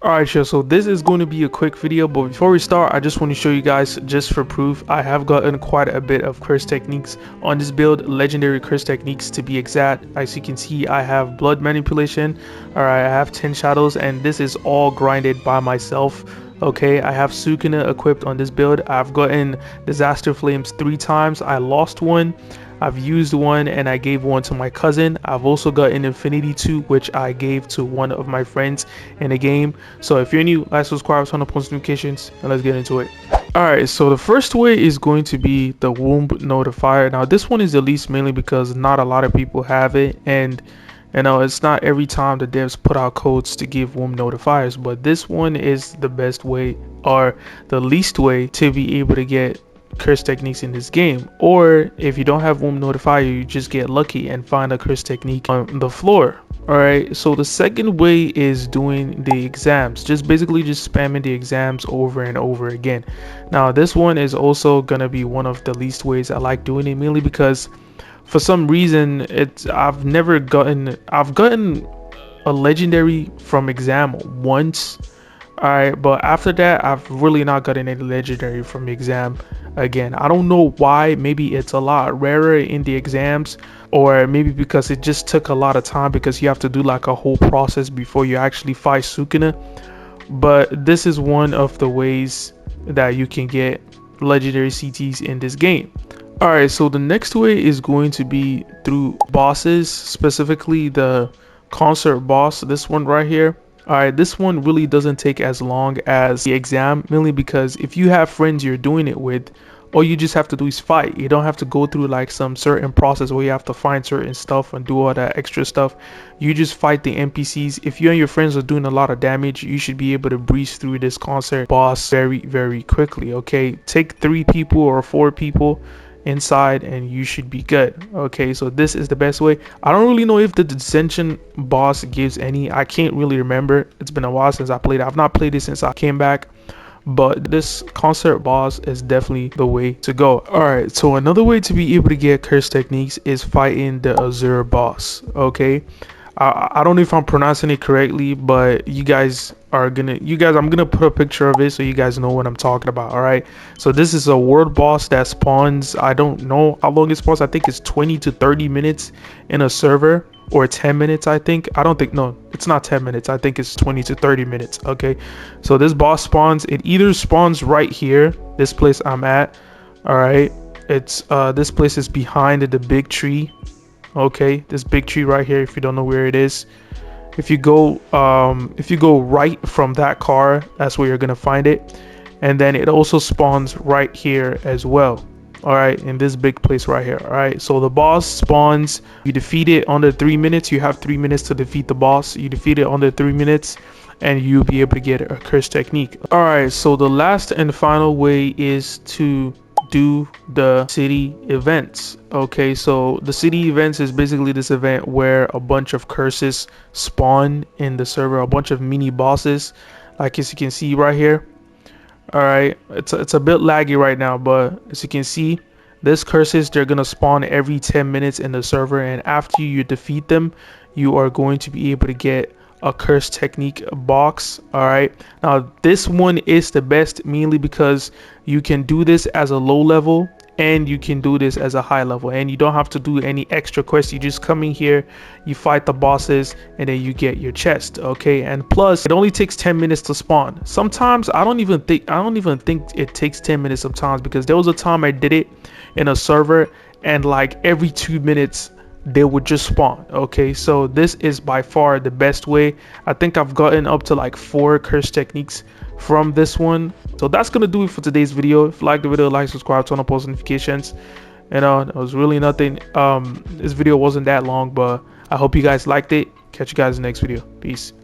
Alright, so this is going to be a quick video, but before we start, I just want to show you guys, just for proof, I have gotten quite a bit of curse techniques on this build, legendary curse techniques to be exact. As you can see, I have blood manipulation, alright, I have 10 shadows, and this is all grinded by myself. Okay, I have Sukuna equipped on this build. I've gotten disaster flames 3 times. I lost one, I've used one, and I gave one to my cousin. I've also got an Infinity 2, which I gave to one of my friends in a game. So if you're new, like, subscribe, turn on post notifications, and let's get into it. Alright, so the first way is going to be the womb notifier. Now this one is the least, mainly because not a lot of people have it, and you know, it's not every time the devs put out codes to give womb notifiers, but this one is the best way, or the least way, to be able to get curse techniques in this game. Or if you don't have womb notifier, you just get lucky and find a curse technique on the floor. Alright, so the second way is doing the exams, just basically just spamming the exams over and over again. Now this one is also gonna be one of the least ways I like doing it, mainly because for some reason I've gotten a legendary from exam once. Alright, but after that I've really not gotten any legendary from exam again. I don't know why. Maybe it's a lot rarer in the exams, or maybe because it just took a lot of time, because you have to do like a whole process before you actually fight Sukuna. But this is one of the ways that you can get legendary CTs in this game. Alright, so the next way is going to be through bosses, specifically the concert boss, this one right here. Alright, this one really doesn't take as long as the exam, mainly because if you have friends you're doing it with, all you just have to do is fight. You don't have to go through like some certain process where you have to find certain stuff and do all that extra stuff. You just fight the NPCs. If you and your friends are doing a lot of damage, you should be able to breeze through this concert boss very quickly. Okay, take 3 people or 4 people inside and you should be good. Okay, so this is the best way. I don't really know if the dissension boss gives any. I can't really remember. It's been a while since I played it. I've not played it since I came back, but this concert boss is definitely the way to go. All right, so another way to be able to get curse techniques is fighting the Azure boss. Okay, I don't know if I'm pronouncing it correctly, but I'm gonna put a picture of it so you guys know what I'm talking about. All right, so this is a world boss that spawns, I don't know how long it spawns. I think it's 20 to 30 minutes in a server, or 10 minutes. I think, no, it's not 10 minutes. I think it's 20 to 30 minutes. Okay, so this boss spawns, it either spawns right here, this place I'm at. All right, it's this place is behind the big tree. Okay, this big tree right here, if you don't know where it is, if you go right from that car, that's where you're gonna find it. And then it also spawns right here as well. All right, in this big place right here. All right, so the boss spawns, you defeat it under 3 minutes. You have 3 minutes to defeat the boss. You defeat it under 3 minutes and you'll be able to get a curse technique. All right, so the last and final way is to do the city events. Okay, so the city events is basically this event where a bunch of curses spawn in the server, a bunch of mini bosses, like as you can see right here. All right, it's a bit laggy right now, but as you can see, these curses, they're gonna spawn every 10 minutes in the server, and after you defeat them, you are going to be able to get a curse technique box. All right, now this one is the best, mainly because you can do this as a low level and you can do this as a high level, and you don't have to do any extra quests. You just come in here, you fight the bosses, and then you get your chest. Okay, and plus it only takes 10 minutes to spawn. Sometimes I don't even think it takes 10 minutes sometimes, because there was a time I did it in a server and like every 2 minutes they would just spawn. Okay, so this is by far the best way. I think I've gotten up to like 4 curse techniques from this one. So that's gonna do it for today's video. If you like the video, like, subscribe, turn on post notifications. You know, it was really nothing. This video wasn't that long, but I hope you guys liked it. Catch you guys in the next video. Peace.